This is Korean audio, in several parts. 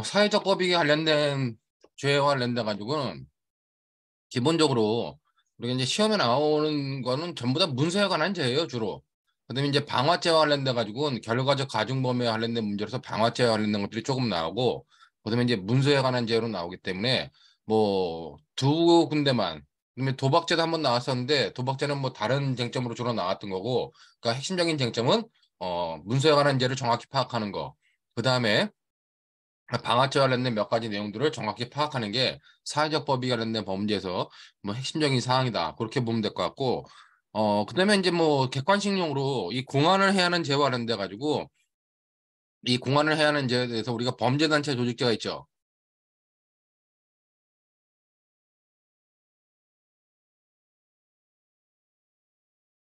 사회적 법익에 관련된 죄와 관련돼 가지고는 기본적으로 우리가 이제 시험에 나오는 거는 전부 다 문서에 관한 죄예요, 주로. 그다음에 이제 방화죄와 관련돼 가지고는 결과적 가중범위에 관련된 문제로서 방화죄와 관련된 것들이 조금 나오고, 그다음에 이제 문서에 관한 죄로 나오기 때문에 뭐 두 군데만. 그다음에 도박죄도 한번 나왔었는데 도박죄는 뭐 다른 쟁점으로 주로 나왔던 거고, 그러니까 핵심적인 쟁점은 문서에 관한 죄를 정확히 파악하는 거. 그다음에 방아죄와 관련된 몇 가지 내용들을 정확히 파악하는 게 사회적 법이 관련된 범죄에서 뭐 핵심적인 사항이다. 그렇게 보면 될 것 같고, 그다음에 이제 뭐 객관식용으로 이 공안을 해야 하는 죄와 관련돼 가지고, 이 공안을 해야 하는 죄에 대해서 우리가 범죄단체 조직죄가 있죠.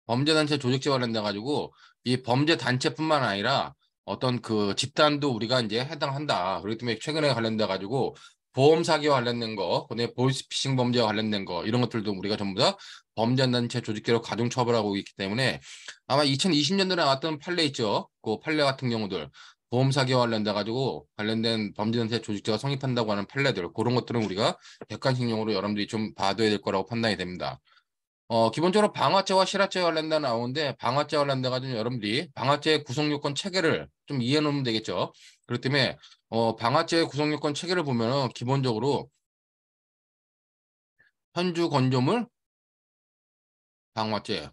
범죄단체 조직죄와 관련돼 가지고 이 범죄단체뿐만 아니라 어떤 그 집단도 우리가 이제 해당한다. 그렇기 때문에 최근에 관련돼 가지고 보험 사기와 관련된 거, 그다음에 보이스피싱 범죄와 관련된 거, 이런 것들도 우리가 전부 다 범죄단체 조직죄로 가중 처벌하고 있기 때문에 아마 2020년도에 나왔던 판례 있죠. 그 판례 같은 경우들 보험 사기와 관련돼 가지고 관련된 범죄단체 조직죄가 성립한다고 하는 판례들, 그런 것들은 우리가 객관식용으로 여러분들이 좀 봐둬야 될 거라고 판단이 됩니다. 기본적으로 방화죄와 실화죄 관련된 나오는데, 방화죄 관련돼 가지고 여러분들이 방화죄 구성 요건 체계를 좀 이해해 놓으면 되겠죠. 그렇기 때문에 방화죄 구성 요건 체계를 보면은 기본적으로 현주 건조물 방화죄,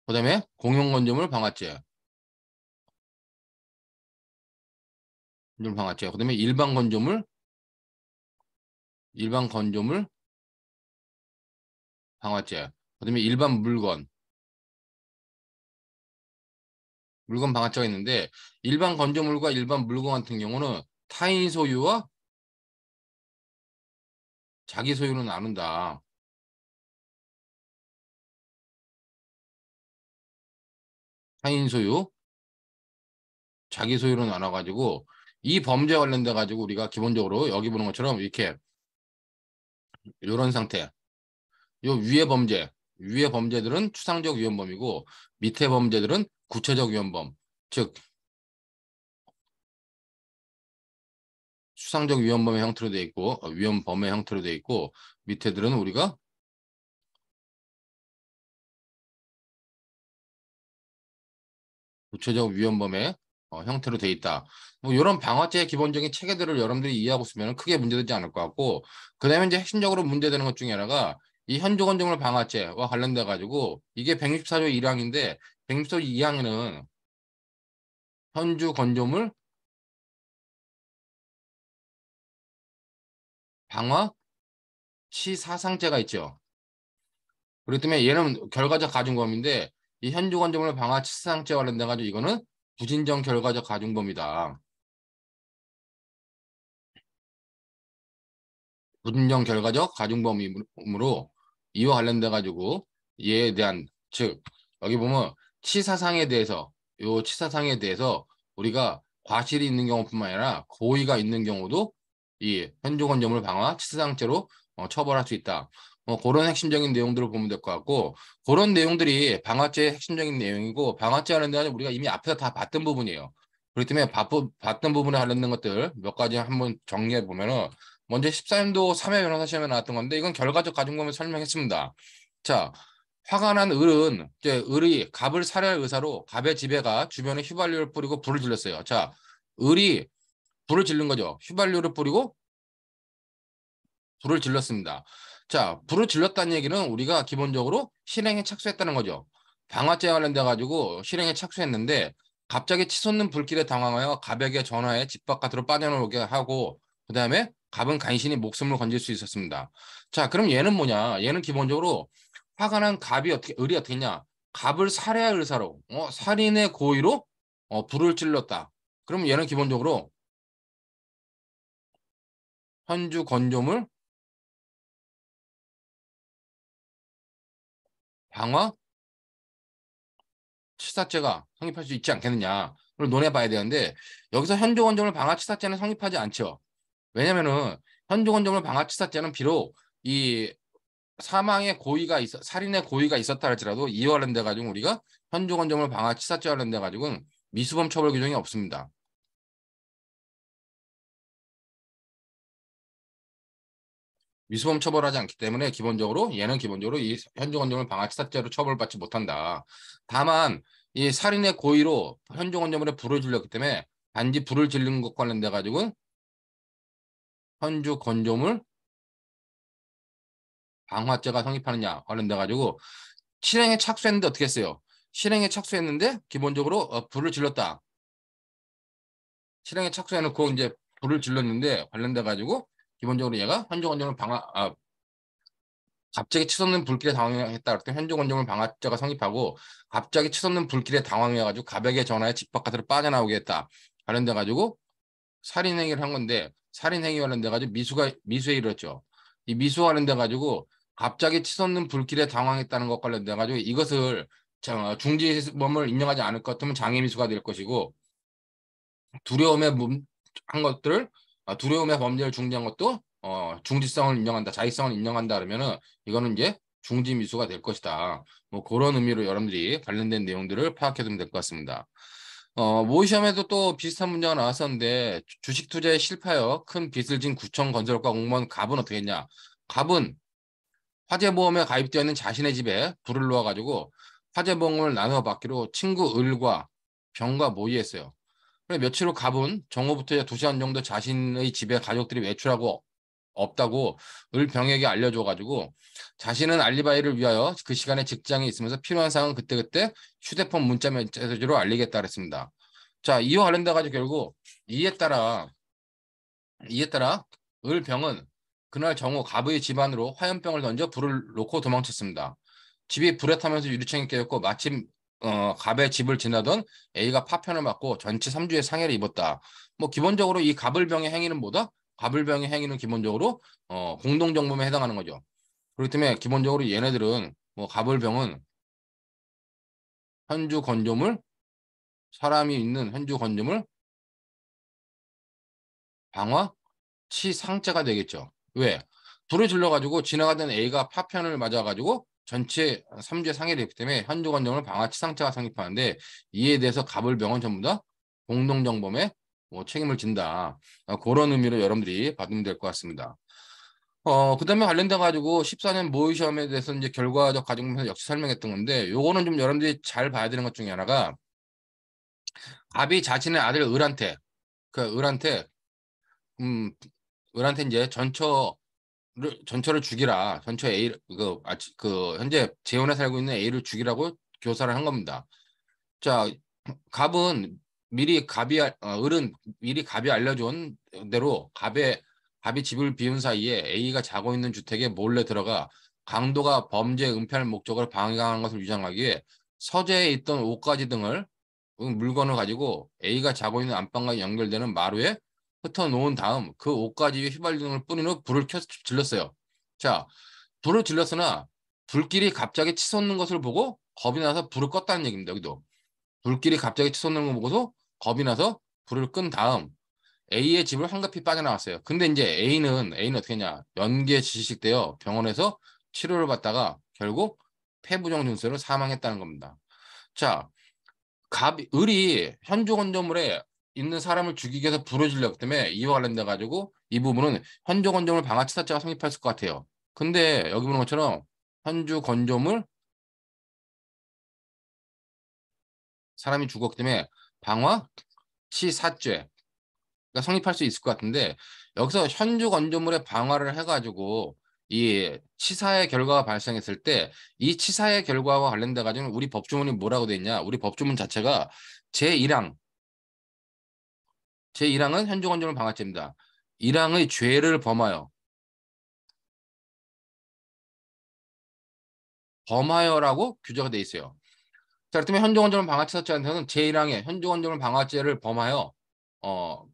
그다음에 공용 건조물 방화죄, 건조물 방화죄, 그다음에 일반 건조물 방화죄, 그다음에 일반 물건 방화죄가 있는데, 일반 건조물과 일반 물건 같은 경우는 타인 소유와 자기 소유는 나눈다. 타인 소유, 자기 소유로 나눠가지고 이 범죄 관련돼 가지고 우리가 기본적으로 여기 보는 것처럼 이렇게 이런 상태. 요 위의 범죄들은 추상적 위헌범이고 밑에 범죄들은 구체적 위헌범. 즉 추상적 위헌범의 형태로 돼 있고, 위헌범의 형태로 돼 있고, 밑에들은 우리가 구체적 위헌범의 형태로 돼 있다. 뭐 이런 방화죄의 기본적인 체계들을 여러분들이 이해하고 있으면 크게 문제되지 않을 것 같고, 그다음에 이제 핵심적으로 문제되는 것 중에 하나가 이 현주건조물 방화죄와 관련돼 가지고 이게 164조 1항인데 164조 2항에는 현주건조물 방화 시사상죄가 있죠. 그렇기 때문에 얘는 결과적 가중범인데, 이 현주건조물 방화 시사상죄 관련돼 가지고 이거는 부진정 결과적 가중범이다. 부진정 결과적 가중범이므로 이와 관련돼 가지고 이에 대한, 즉 여기 보면 치사상에 대해서, 요 치사상에 대해서 우리가 과실이 있는 경우뿐만 아니라 고의가 있는 경우도 이 현주건조물 방화 치사상죄로 처벌할 수 있다. 그런 핵심적인 내용들을 보면 될 것 같고, 그런 내용들이 방화죄의 핵심적인 내용이고, 방화죄 관련된 우리가 이미 앞에서 다 봤던 부분이에요. 그렇기 때문에 봤던 부분에 관련된 것들 몇 가지 한번 정리해 보면은, 먼저 14년도 3회 변호사 시험에 나왔던 건데 이건 결과적 가중범을 설명했습니다. 자, 화가 난 을은 이제 을이 갑을 살해할 의사로 갑의 집에가 주변에 휘발유를 뿌리고 불을 질렀어요. 자, 을이 불을 지른 거죠. 휘발유를 뿌리고 불을 질렀습니다. 자, 불을 질렀다는 얘기는 우리가 기본적으로 실행에 착수했다는 거죠. 방화죄와 관련돼 가지고 실행에 착수했는데 갑자기 치솟는 불길에 당황하여 갑에게 전화해 집 바깥으로 빠져나오게 하고, 그다음에 갑은 간신히 목숨을 건질 수 있었습니다. 자, 그럼 얘는 뭐냐? 얘는 기본적으로 화가 난 을이 어떻게 했냐? 갑을 살해할 의사로, 살인의 고의로 불을 찔렀다. 그럼 얘는 기본적으로 현주 건조물 방화 치사죄가 성립할 수 있지 않겠느냐. 를 논해봐야 되는데, 여기서 현조건조물 방화치사죄는 성립하지 않죠. 왜냐면은 현조건조물 방화치사죄는 비록 이 사망의 고의가 살인의 고의가 있었다 할지라도 이와 관련돼 가지고 우리가 현조건조물 방화치사죄와 관련돼 가지고는 미수범 처벌 규정이 없습니다. 미수범 처벌하지 않기 때문에 기본적으로 얘는 기본적으로 이 현주건조물 방아치사죄로 처벌받지 못한다. 다만 이 살인의 고의로 현주건조물에 불을 질렀기 때문에 단지 불을 지른 것 관련돼 가지고 현주건조물 방화죄가 성립하느냐 관련돼 가지고 실행에 착수했는데 어떻게 했어요? 실행에 착수했는데 기본적으로 불을 질렀다. 실행에 착수해놓고 이제 불을 질렀는데 관련돼 가지고 기본적으로 얘가 현주건조물 갑자기 치솟는 불길에 당황했다. 그때 현주건조물 방화죄가 성립하고 갑자기 치솟는 불길에 당황해가지고 가백의 전화에 집 바깥으로 빠져나오게 했다. 관련돼 가지고 살인행위를 한 건데 살인행위 관련돼 가지고 미수에 이르렀죠. 이 미수 관련돼 가지고 갑자기 치솟는 불길에 당황했다는 것 관련돼 가지고 이것을 중지범을 인정하지 않을 것 같으면 장애미수가 될 것이고 두려움에 한 것들을 두려움의 범죄를 중지한 것도 중지성을 인정한다, 자의성을 인정한다 그러면은 이거는 이제 중지미수가 될 것이다. 뭐 그런 의미로 여러분들이 관련된 내용들을 파악해 두면 될 것 같습니다. 모의 시험에도 또 비슷한 문제가 나왔었는데 주식 투자에 실패하여 큰 빚을 진 구청 건설과 공무원 갑은 어떻게 했냐? 갑은 화재보험에 가입되어 있는 자신의 집에 불을 놓아가지고 화재보험을 나눠 받기로 친구 을과 병과 모의했어요. 그래 며칠 후 갑은 정오부터 2시간 정도 자신의 집에 가족들이 외출하고 없다고 을병에게 알려줘가지고 자신은 알리바이를 위하여 그 시간에 직장에 있으면서 필요한 사항은 그때그때 휴대폰 문자 메시지로 알리겠다 그랬습니다. 자, 이와 관련돼 가지고 결국 이에 따라 을병은 그날 정오 갑의 집안으로 화염병을 던져 불을 놓고 도망쳤습니다. 집이 불에 타면서 유리창이 깨졌고 마침 갑의 집을 지나던 A가 파편을 맞고 전치 3주의 상해를 입었다. 뭐 기본적으로 이 갑을병의 행위는 뭐다? 갑을병의 행위는 기본적으로 공동정범에 해당하는 거죠. 그렇기 때문에 기본적으로 얘네들은 뭐 갑을병은 현주 건조물 사람이 있는 현주 건조물 방화 치상죄가 되겠죠. 왜? 불을 질러가지고 지나가던 A가 파편을 맞아가지고 전체 3주의 상해를 입기 때문에 현주건정을 방화치상죄가 성립하는데 이에 대해서 갑을병은 전부 다 공동정범에 뭐 책임을 진다. 그런 의미로 여러분들이 받으면 될 것 같습니다. 그다음에 관련돼 가지고 14년 모의 시험에 대해서 이제 결과적 과정에서 역시 설명했던 건데 요거는 좀 여러분들이 잘 봐야 되는 것 중에 하나가 갑이 자신의 아들 을한테 음 을한테 이제 전처를 죽이라. 전처 A 그 현재 재혼에 살고 있는 A를 죽이라고 교사를 한 겁니다. 자, 갑은 을은 미리 갑이 알려준 대로 갑이 집을 비운 사이에 A가 자고 있는 주택에 몰래 들어가 강도가 범죄 은폐할 목적으로 방해하는 것을 유장하기에 서재에 있던 옷가지 등을 물건을 가지고 A가 자고 있는 안방과 연결되는 마루에 흩어놓은 다음 그 옷가지에 휘발유를 뿌린 후 불을 질렀어요. 자, 불을 질렀으나 불길이 갑자기 치솟는 것을 보고 겁이 나서 불을 껐다는 얘기입니다. 여기도. 불길이 갑자기 치솟는 걸 보고서 겁이 나서 불을 끈 다음 A의 집을 황급히 빠져나왔어요. 근데 이제 A는 어떻게 했냐? 연기에 질식되어 병원에서 치료를 받다가 결국 폐부종 증세로 사망했다는 겁니다. 자, 을이 현주 건조물에 있는 사람을 죽이기 위해서 불을 질렀기 때문에 이와 관련돼 가지고 이 부분은 현주 건조물 방아치사죄가 성립했을 것 같아요. 근데 여기 보는 것처럼 현주 건조물 사람이 죽었기 때문에 방화치사죄가 성립할 수 있을 것 같은데 여기서 현주 건조물의 방화를 해가지고 이 치사의 결과가 발생했을 때 이 치사의 결과와 관련돼 가지고 우리 법조문이 뭐라고 돼 있냐? 우리 법조문 자체가 제1항 제1항은 현주 건조물 방화죄입니다. 1항의 죄를 범하여라고 규정이 돼 있어요. 자, 그렇다면 현종원조물 방화치사죄한테는 제1항에 현종원조물 방화죄를 어,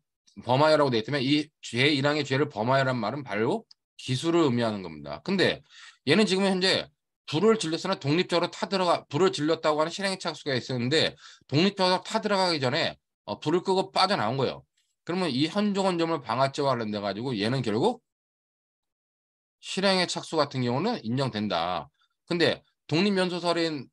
범하여라고 돼 있다면 이 제1항의 죄를 범하여라는 말은 바로 기수를 의미하는 겁니다. 근데 얘는 지금 현재 불을 질렀으나 독립적으로 불을 질렀다고 하는 실행의 착수가 있었는데 독립적으로 타들어가기 전에 불을 끄고 빠져나온 거예요. 그러면 이 현종원조물 방화죄와 관련돼 가지고 얘는 결국 실행의 착수 같은 경우는 인정된다. 근데 독립면소설인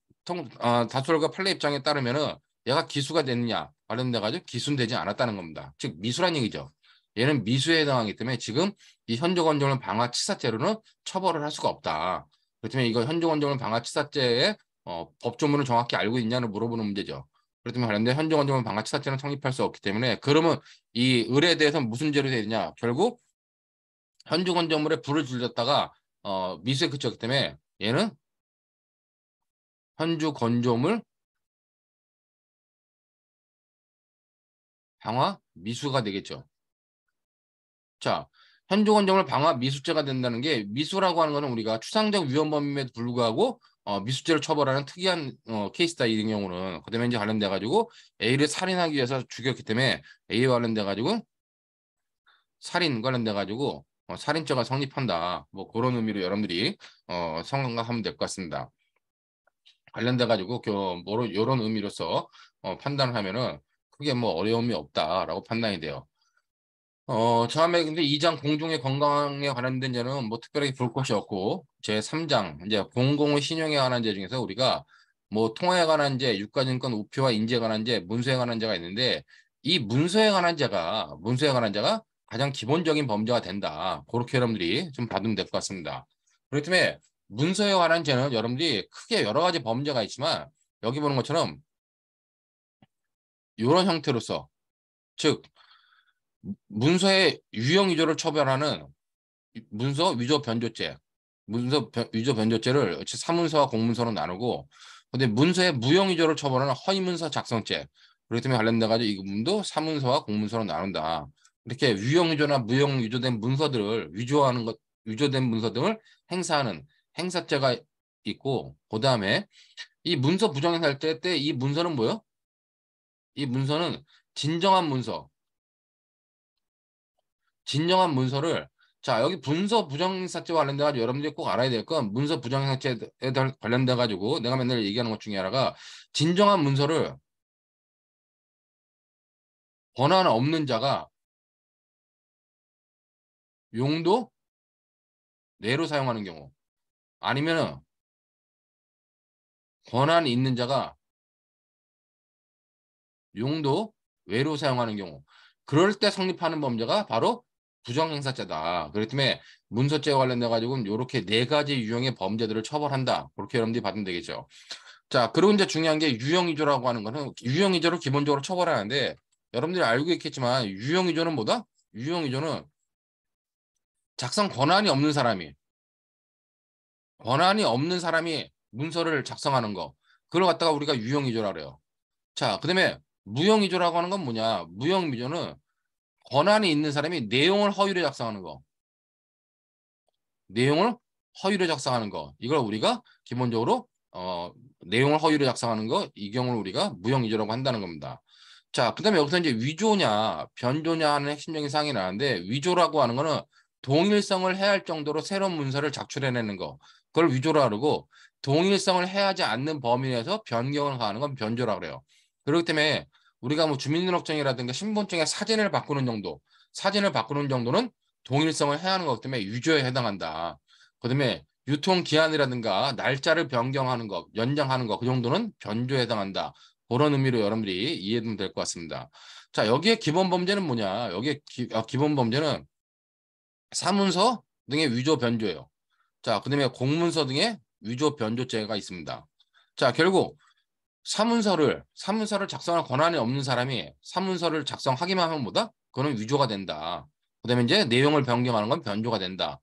다수결과 판례 입장에 따르면은 얘가 기수가 됐느냐 관련돼 가지고 기수는 되지 않았다는 겁니다. 즉 미수란 얘기죠. 얘는 미수에 해당하기 때문에 지금 이 현조건조물 방화치사죄로는 처벌을 할 수가 없다. 그렇기 때문에 이거 현조건조물 방화치사죄의 법조문을 정확히 알고 있냐를 물어보는 문제죠. 그렇기 때문에 관련된 현조건조물 방화치사죄는 성립할 수 없기 때문에 그러면 이 을에 대해서 무슨 죄로 되어 있냐? 결국 현주건조물에 불을 질렀다가 미수에 그쳤기 때문에 얘는 현주건조물 방화 미수가 되겠죠. 자, 현주건조물 방화 미수죄가 된다는 게 미수라고 하는 것은 우리가 추상적 위헌 범임에도 불구하고 미수죄를 처벌하는 특이한 케이스다 이 경우는 그다음에 이제 관련돼 가지고 A를 살인하기 위해서 죽였기 때문에 A와 관련돼 가지고 살인 관련돼 가지고 살인죄가 성립한다. 뭐 그런 의미로 여러분들이 생각하면 될 것 같습니다. 관련돼 가지고 뭐로 이런 의미로서 판단을 하면은 크게 뭐 어려움이 없다라고 판단이 돼요. 처음에 근데 2장 공중의 건강에 관련된 죄는 뭐 특별하게 볼 것이 없고 제 3장 이제 공공의 신용에 관한 죄 중에서 우리가 뭐 통화에 관한 죄, 유가증권 우표와 인지에 관한 죄, 문서에 관한 죄가 있는데 이 문서에 관한 죄가 가장 기본적인 범죄가 된다. 그렇게 여러분들이 좀 받으면 될 것 같습니다. 그렇기 때문에 문서에 관한 죄는 여러분들이 크게 여러 가지 범죄가 있지만 여기 보는 것처럼 이런 형태로서 즉 문서의 유형 위조를 처벌하는 문서 위조 변조죄, 위조 변조죄를 사문서와 공문서로 나누고, 근데 문서의 무형 위조를 처벌하는 허위문서 작성죄, 그렇기 때문에 관련돼 가지고 이 부분도 사문서와 공문서로 나눈다. 이렇게 유형 위조나 무형 위조된 문서들을 위조하는 것, 위조된 문서 등을 행사하는 행사죄가 있고, 그 다음에 이 문서 부정행사할 때 이 문서는 뭐요? 이 문서는 진정한 문서, 진정한 문서를 자 여기 문서 부정행사죄와 관련돼 가지고 여러분들이 꼭 알아야 될 건 문서 부정행사죄에 관련돼 가지고 내가 맨날 얘기하는 것 중에 하나가 진정한 문서를 권한 없는 자가 용도 내로 사용하는 경우 아니면은 권한이 있는 자가 용도 외로 사용하는 경우 그럴 때 성립하는 범죄가 바로 부정행사죄다. 그렇기 때문에 문서죄와 관련돼 가지고 이렇게 네 가지 유형의 범죄들을 처벌한다. 그렇게 여러분들이 받으면 되겠죠. 자, 그리고 이제 중요한 게 유형위조라고 하는 거는 유형위조를 기본적으로 처벌하는데 여러분들이 알고 있겠지만 유형위조는 뭐다? 유형위조는 작성 권한이 없는 사람이 문서를 작성하는 거. 그걸 갖다가 우리가 유형위조라 그래요. 자, 그다음에 무형위조라고 하는 건 뭐냐? 무형위조는 권한이 있는 사람이 내용을 허위로 작성하는 거. 내용을 허위로 작성하는 거. 이걸 우리가 기본적으로 내용을 허위로 작성하는 거, 이 경우를 우리가 무형위조라고 한다는 겁니다. 자, 그다음에 여기서 이제 위조냐, 변조냐 하는 핵심적인 사항이 나는데 위조라고 하는 거는 동일성을 해할 정도로 새로운 문서를 작출해내는 거. 그걸 위조라 그러고 동일성을 해하지 않는 범위 내에서 변경을 가하는 건 변조라 그래요. 그렇기 때문에 우리가 뭐 주민등록증이라든가 신분증에 사진을 바꾸는 정도는 동일성을 해야 하는 거기 때문에 위조에 해당한다. 그다음에 유통기한이라든가 날짜를 변경하는 것, 연장하는 것, 그 정도는 변조에 해당한다. 그런 의미로 여러분들이 이해하면 될 것 같습니다. 자, 여기에 기본 범죄는 뭐냐? 여기에 기본 범죄는 사문서 등의 위조 변조예요. 자, 그다음에 공문서 등의 위조 변조죄가 있습니다. 자, 결국 사문서를 작성할 권한이 없는 사람이 사문서를 작성하기만 하면 뭐다? 그거는 위조가 된다. 그다음에 이제 내용을 변경하는 건 변조가 된다.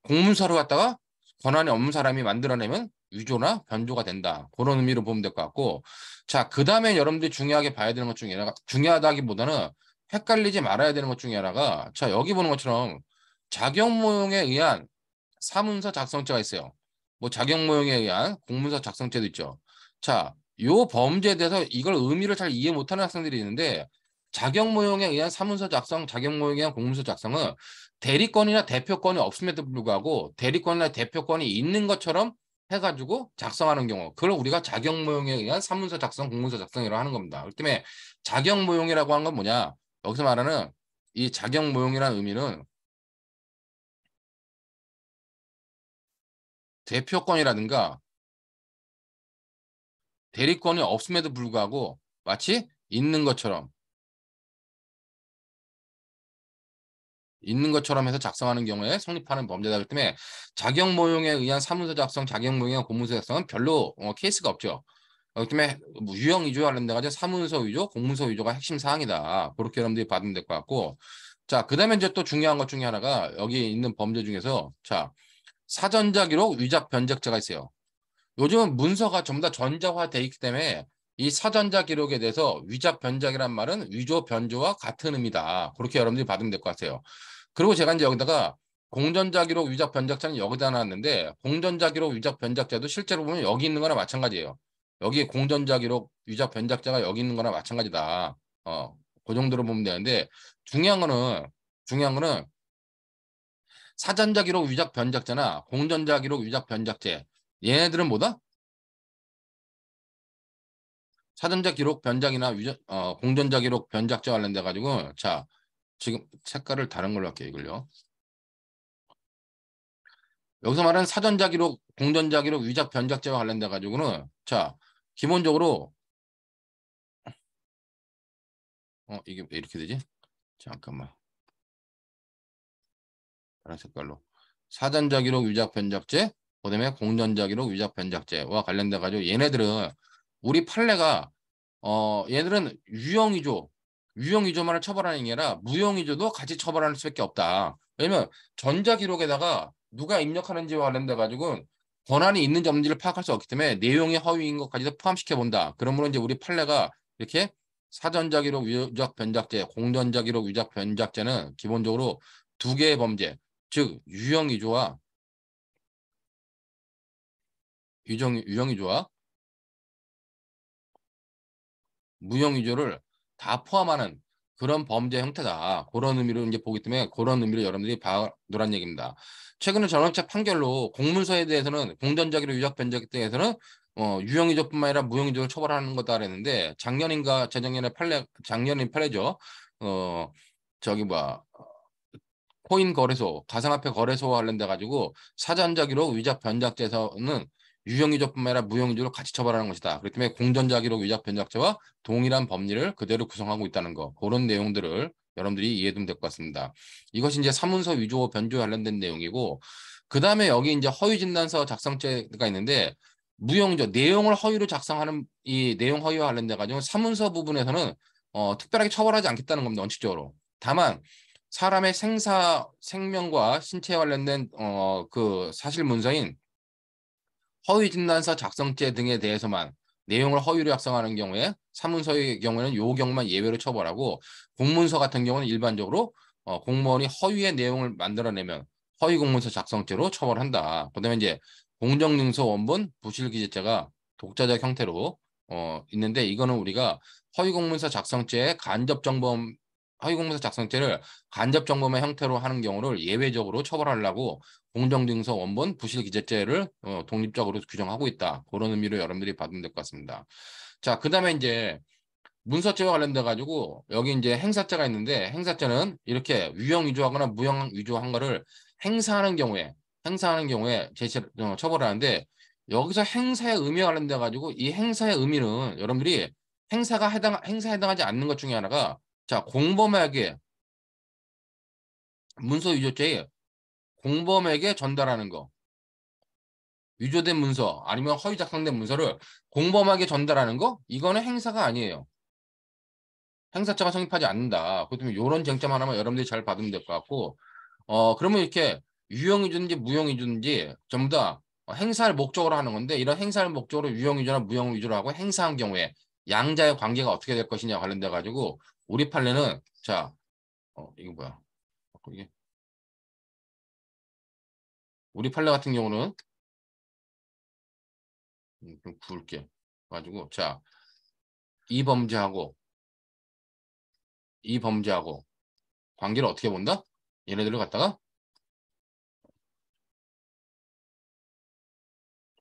공문서를 갖다가 권한이 없는 사람이 만들어내면 위조나 변조가 된다. 그런 의미로 보면 될 것 같고. 자, 그 다음에 여러분들이 중요하게 봐야 되는 것 중에 하나가, 중요하다기보다는 헷갈리지 말아야 되는 것 중에 하나가, 자, 여기 보는 것처럼 작용모형에 의한 사문서 작성죄가 있어요. 뭐 작용모형에 의한 공문서 작성죄도 있죠. 자, 요 범죄에 대해서 이걸 의미를 잘 이해 못하는 학생들이 있는데, 작용모형에 의한 사문서 작성, 작용모형에 의한 공문서 작성은 대리권이나 대표권이 없음에도 불구하고 대리권이나 대표권이 있는 것처럼 해가지고 작성하는 경우 그걸 우리가 작용모형에 의한 사문서 작성, 공문서 작성이라고 하는 겁니다. 그렇기 때문에 작용모형이라고 하는 건 뭐냐? 여기서 말하는 이 작용모형이라는 의미는 대표권이라든가 대리권이 없음에도 불구하고 마치 있는 것처럼 있는 것처럼 해서 작성하는 경우에 성립하는 범죄다. 그렇기 때문에 자격 모형에 의한 사문서 작성, 자격 모형에 의한 공문서 작성은 별로 케이스가 없죠. 그렇기 때문에 뭐 유형 위조 관련돼가지고 사문서 위조, 공문서 위조가 핵심 사항이다. 그렇게 여러분들이 받으면 될 것 같고, 자, 그다음에 이제 또 중요한 것 중에 하나가 여기 있는 범죄 중에서 자, 사전자 기록 위작 변작자가 있어요. 요즘은 문서가 전부 다 전자화돼 있기 때문에 이 사전자 기록에 대해서 위작 변작이란 말은 위조 변조와 같은 의미다. 그렇게 여러분들이 받으면 될 것 같아요. 그리고 제가 이제 여기다가 공전자 기록 위작 변작자는 여기다 놨는데 공전자 기록 위작 변작자도 실제로 보면 여기 있는 거나 마찬가지예요. 여기 공전자 기록 위작 변작자가 여기 있는 거나 마찬가지다. 그 정도로 보면 되는데 중요한 거는 사전자 기록 위작 변작자나 공전자 기록 위작 변작자 얘네들은 뭐다? 사전자 기록 변작이나 공전자 기록 변작자 관련돼 가지고 자 지금 색깔을 다른 걸로 할게요 이걸요. 여기서 말하는 사전자 기록, 공전자 기록, 위작 변작자와 관련돼 가지고는 자 기본적으로 이게 왜 이렇게 되지? 잠깐만 다른 색깔로 사전자 기록 위작 변작제 그다음에 공전자 기록 위작 변작제와 관련돼 가지고 얘네들은 우리 판례가 얘들은 유형위조만을 처벌하는 게 아니라 무형위조도 같이 처벌할 수밖에 없다. 왜냐면 전자기록에다가 누가 입력하는지와 관련돼 가지고 권한이 있는지 없는지를 파악할 수 없기 때문에 내용이 허위인 것까지도 포함시켜 본다. 그러므로 이제 우리 판례가 이렇게 사전자기록 위작 변작죄, 공전자기록 위작 변작죄는 기본적으로 두 개의 범죄, 즉 유형위조와 무형위조를 다 포함하는 그런 범죄 형태다. 그런 의미로 이제 보기 때문에 그런 의미로 여러분들이 봐두란 얘기입니다. 최근에 전원책 판결로 공문서에 대해서는 공전자기로 유작 변작에 대해서는 유형위조뿐만 아니라 무형위조를 처벌하는 거다 그랬는데 작년인가 재작년에 작년인 판례죠. 어 저기 뭐야 코인 거래소, 가상화폐 거래소와 관련돼 가지고 사전자기록 위작 변작죄에서는 유형위조뿐만 아니라 무형위조를 같이 처벌하는 것이다. 그렇기 때문에 공전자기록 위작 변작죄와 동일한 법리를 그대로 구성하고 있다는 거. 그런 내용들을 여러분들이 이해하면 될 것 같습니다. 이것이 이제 사문서 위조 변조 관련된 내용이고 그 다음에 여기 이제 허위진단서 작성죄가 있는데 무형위조 내용을 허위로 작성하는 이 내용 허위와 관련돼 가지고 사문서 부분에서는 특별하게 처벌하지 않겠다는 겁니다. 원칙적으로. 다만 사람의 생명과 신체에 관련된 그 사실 문서인 허위 진단서 작성죄 등에 대해서만 내용을 허위로 작성하는 경우에 사문서의 경우에는 요 경우만 예외로 처벌하고 공문서 같은 경우는 일반적으로 공무원이 허위의 내용을 만들어내면 허위 공문서 작성죄로 처벌한다. 그다음에 이제 공정증서 원본 부실기재죄가 독자적 형태로 있는데 이거는 우리가 허위 공문서 작성죄의 간접정범 허위공문서 작성죄를 간접정범의 형태로 하는 경우를 예외적으로 처벌하려고 공정증서 원본 부실기재죄를 독립적으로 규정하고 있다. 그런 의미로 여러분들이 받으면 될 것 같습니다. 자, 그 다음에 이제 문서죄와 관련돼 가지고 여기 이제 행사죄가 있는데 행사죄는 이렇게 유형 위조하거나 무형 위조한 거를 행사하는 경우에 처벌하는데 여기서 행사의 의미와 관련돼 가지고 이 행사의 의미는 여러분들이 행사에 해당하지 않는 것 중에 하나가 자, 공범에게 문서 위조죄에 공범에게 전달하는 거. 위조된 문서 아니면 허위 작성된 문서를 공범에게 전달하는 거? 이거는 행사가 아니에요. 행사자가 성립하지 않는다. 그렇기 때문에 이런 쟁점 하나만 여러분들이 잘 받으면 될 것 같고 그러면 이렇게 유형위조인지 무형위조인지 전부 다 행사를 목적으로 하는 건데 이런 행사를 목적으로 유형위조나 무형위조를 하고 행사한 경우에 양자의 관계가 어떻게 될 것이냐 관련돼 가지고 우리 판례는 자 이거 뭐야 이게 우리 판례 같은 경우는 좀 부을게 가지고 자 이 범죄하고 이 범죄하고 관계를 어떻게 본다? 얘네들을 갖다가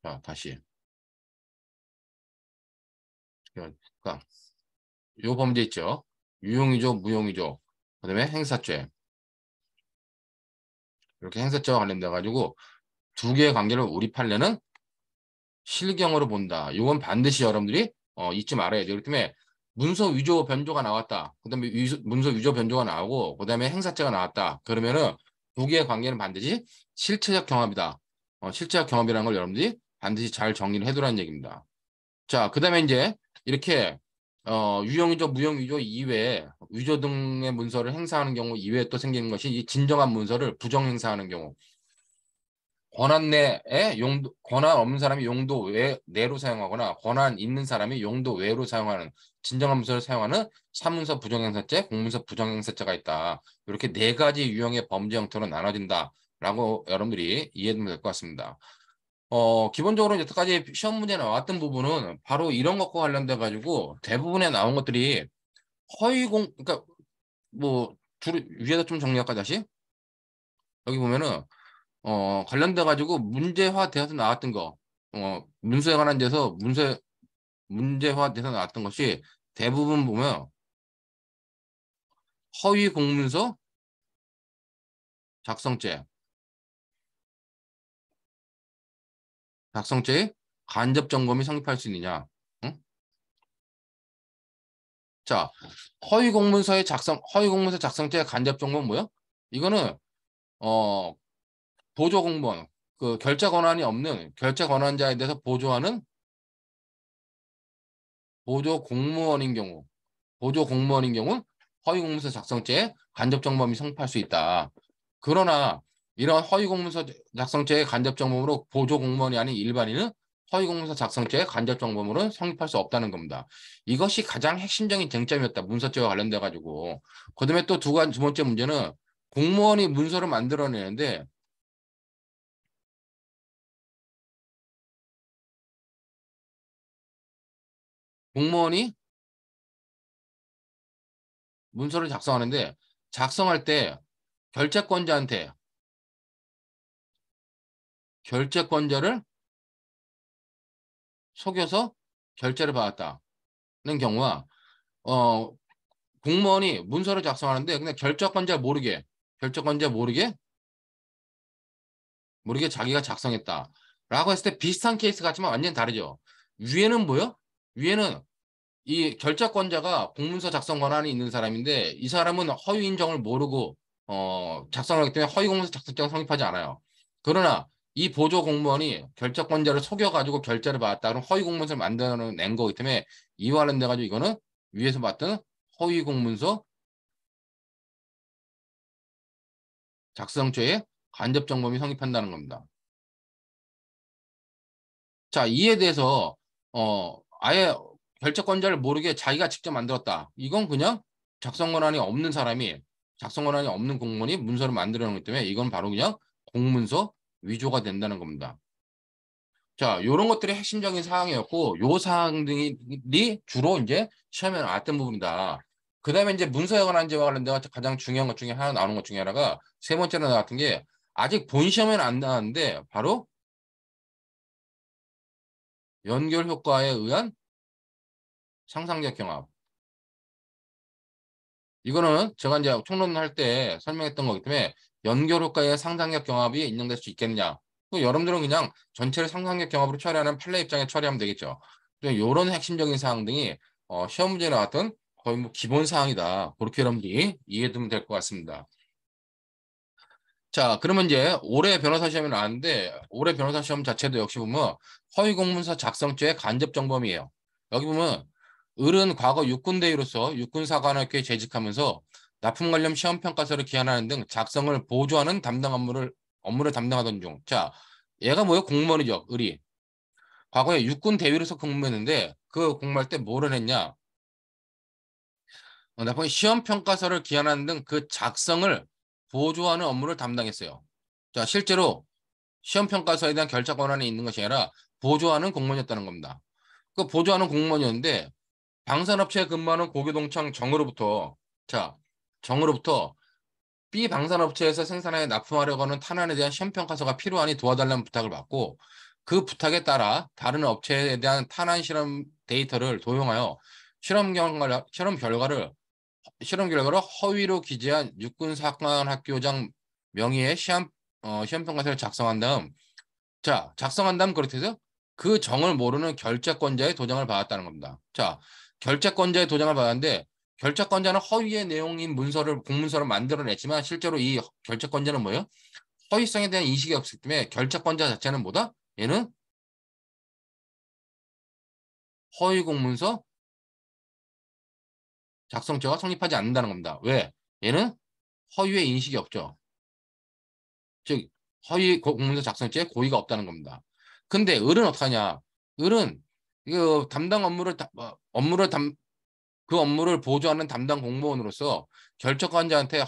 자 다시 그러니까 요 범죄 있죠. 유용위조, 무용위조, 그다음에 행사죄 이렇게 행사죄와 관련돼 가지고 두 개의 관계를 우리 판례는 실경으로 본다. 이건 반드시 여러분들이 잊지 말아야 돼요. 그렇기 때문에 문서 위조 변조가 나왔다. 그다음에 문서 위조 변조가 나오고 그다음에 행사죄가 나왔다. 그러면은 두 개의 관계는 반드시 실체적 경합이다. 실체적 경합이라는 걸 여러분들이 반드시 잘 정리를 해두라는 얘기입니다. 자, 그다음에 이제 이렇게 유형위조, 무형위조 이외에 위조 등의 문서를 행사하는 경우 이외에 또 생기는 것이 이 진정한 문서를 부정행사하는 경우. 권한 내에 용도, 권한 없는 사람이 용도 내로 사용하거나 권한 있는 사람이 용도 외로 사용하는 진정한 문서를 사용하는 사문서 부정행사죄, 공문서 부정행사죄가 있다. 이렇게 네 가지 유형의 범죄 형태로 나눠진다라고 여러분들이 이해하면 될 것 같습니다. 기본적으로 여태까지 시험 문제 나왔던 부분은 바로 이런 것과 관련돼 가지고 대부분에 나온 것들이 그러니까 뭐 주로 위에다 좀 정리할까 다시? 여기 보면은 관련돼 가지고 문제화돼서 나왔던 거, 문서에 관한 데서 문제화돼서 나왔던 것이 대부분 보면 허위 공문서 작성죄, 작성죄의 간접 점검이 성립할 수 있느냐? 응? 자, 허위 공문서 작성죄의 간접 점검은 뭐야? 이거는 어 보조 공무원, 그 결제 권한이 없는 결제 권한자에 대해서 보조하는 보조 공무원인 경우, 보조 공무원인 경우 허위 공문서 작성죄에 간접 정범이 성립할 수 있다. 그러나 이런 허위 공문서 작성죄의 간접 정범으로 보조 공무원이 아닌 일반인은 허위 공문서 작성죄의 간접 정범으로 성립할 수 없다는 겁니다. 이것이 가장 핵심적인 쟁점이었다. 문서죄와 관련돼 가지고. 그다음에 또 두 번째 문제는 공무원이 문서를 만들어내는데 공무원이 문서를 작성하는데 작성할 때 결재권자한테 결재권자를 속여서 결재를 받았다는 경우와 어 공무원이 문서를 작성하는데 근데 결재권자 모르게 자기가 작성했다라고 했을 때 비슷한 케이스 같지만 완전히 다르죠. 위에는 뭐요? 위에는 이 결재권자가 공문서 작성 권한이 있는 사람인데 이 사람은 허위 인정을 모르고 작성을 하기 때문에 허위 공문서 작성죄가 성립하지 않아요. 그러나 이 보조 공무원이 결재권자를 속여가지고 결재를 받았다. 그럼 허위 공문서를 만들어낸 거기 때문에 이와 관련돼가지고 이거는 위에서 봤던 허위 공문서 작성죄의 간접 정범이 성립한다는 겁니다. 자, 이에 대해서 아예 결재권자를 모르게 자기가 직접 만들었다. 이건 그냥 작성 권한이 없는 사람이 작성 권한이 없는 공무원이 문서를 만들어 놓기 때문에 이건 바로 그냥 공문서 위조가 된다는 겁니다. 자, 요런 것들이 핵심적인 사항이었고 요 사항들이 주로 이제 시험에 나왔던 부분이다. 그다음에 이제 문서에 관한 제와 관련된 가장 중요한 것 중에 하나 나오는 것 중에 하나가 세 번째로 나왔던 게 아직 본 시험에는 안 나왔는데 바로 연결 효과에 의한 상상력 경합. 이거는 제가 이제 총론할 때 설명했던 거기 때문에 연결 효과의 상상력 경합이 인정될 수 있겠느냐. 또 여러분들은 그냥 전체를 상상력 경합으로 처리하는 판례 입장에 처리하면 되겠죠. 이런 핵심적인 사항 등이 시험 문제에 나왔던 거의 뭐 기본 사항이다. 그렇게 여러분들이 이해되면 될 것 같습니다. 자, 그러면 이제 올해 변호사 시험이 나왔는데 올해 변호사 시험 자체도 역시 보면 허위 공문서 작성죄의 간접 정범이에요. 여기 보면 을은 과거 육군대위로서 육군사관학교에 재직하면서 납품 관련 시험 평가서를 기한하는 등 작성을 보조하는 담당 업무를 담당하던 중. 자, 얘가 뭐예요? 공무원이죠. 을이. 과거에 육군대위로서 근무했는데 그 근무할 때 뭐를 했냐? 납품 시험 평가서를 기한하는 등 그 작성을 보조하는 업무를 담당했어요. 자, 실제로 시험 평가서에 대한 결정 권한이 있는 것이 아니라 보조하는 공무원이었다는 겁니다. 그 보조하는 공무원이었는데 방산업체에 근무하는 고교동창 정으로부터 B 방산업체에서 생산하여 납품하려고 하는 탄환에 대한 시험 평가서가 필요하니 도와달라는 부탁을 받고 그 부탁에 따라 다른 업체에 대한 탄환 실험 데이터를 도용하여 실험 결과를 허위로 기재한 육군사관학교장 명의의 시험 평가서를 작성한 다음 그렇게 해서 그 정을 모르는 결재권자의 도장을 받았다는 겁니다. 자, 결재권자의 도장을 받았는데 결재권자는 허위의 내용인 문서를 공문서를 만들어냈지만 실제로 이 결재권자는 뭐예요? 허위성에 대한 인식이 없기 때문에 결재권자 자체는 뭐다? 얘는 허위 공문서 작성죄가 성립하지 않는다는 겁니다. 왜? 얘는 허위의 인식이 없죠. 즉 허위 공문서 작성죄에 고의가 없다는 겁니다. 근데 을은 어떡하냐? 을은 그 담당 그 업무를 보조하는 담당 공무원으로서 결정관자한테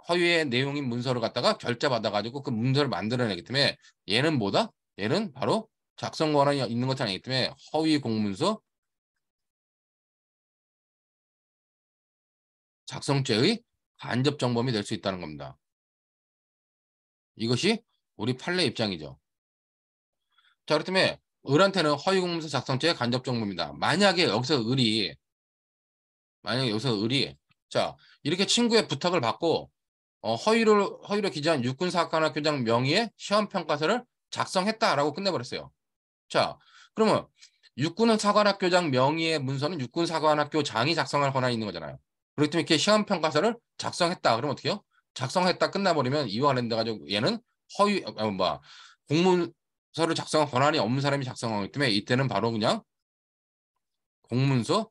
허위의 내용인 문서를 갖다가 결제받아가지고 그 문서를 만들어내기 때문에 얘는 뭐다? 얘는 바로 작성 권한이 있는 것이 아니기 때문에 허위 공문서 작성죄의 간접 정범이 될 수 있다는 겁니다. 이것이 우리 판례 입장이죠. 자, 그렇다면 을한테는 허위 공문서 작성죄의 간접 정범입니다. 만약에 여기서 을이 자 이렇게 친구의 부탁을 받고 허위로 기재한 육군사관학교장 명의의 시험평가서를 작성했다라고 끝내버렸어요. 자, 그러면 육군사관학교장 명의의 문서는 육군사관학교장이 작성할 권한이 있는 거잖아요. 그렇기 때문에 이렇게 시험평가서를 작성했다. 그러면 어떻게 해요? 작성했다 끝나버리면 이와 관련돼 가지고 얘는 공문서를 작성할 권한이 없는 사람이 작성하기 때문에 이때는 바로 그냥 공문서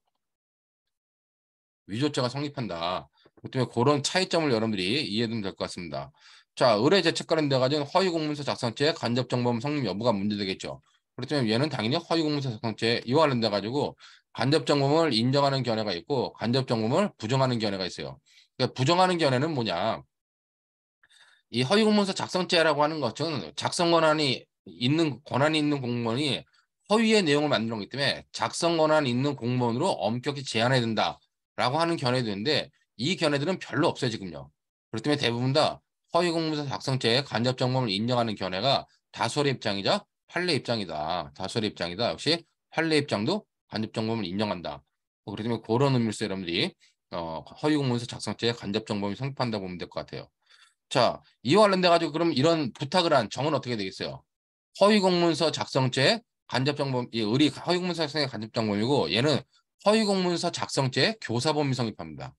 위조죄가 성립한다. 그렇기 때문에 그런 차이점을 여러분들이 이해하면 될 것 같습니다. 자, 의뢰 제출 관련돼 가지고 허위 공문서 작성죄 간접 정범 성립 여부가 문제되겠죠. 그렇기 때문에 얘는 당연히 허위 공문서 작성죄 이와 관련돼 가지고 간접 정범을 인정하는 견해가 있고 간접 정범을 부정하는 견해가 있어요. 그러니까 부정하는 견해는 뭐냐? 이 허위 공문서 작성죄라고 하는 것은 작성 권한이 있는 공무원이 허위의 내용을 만드는 거기 때문에 작성 권한이 있는 공무원으로 엄격히 제한해야 된다라고 하는 견해도 있는데 이 견해들은 별로 없어요 지금요. 그렇기 때문에 대부분 다 허위 공문서 작성죄의 간접 정범을 인정하는 견해가 다수의 입장이자 판례 입장이다. 다수의 입장이다. 역시 판례 입장도 간접 정범을 인정한다. 그렇기 때문에 그런 의미에서 여러분들이 허위 공문서 작성죄의 간접 정범이 성립한다고 보면 될 것 같아요. 자, 이와 관련돼 가지고 그럼 이런 부탁을 한 정은 어떻게 되겠어요? 허위 공문서 작성죄 간접정범, 이 을이 허위 공문서 작성의 간접정범이고 얘는 허위 공문서 작성죄 교사범이 성립합니다.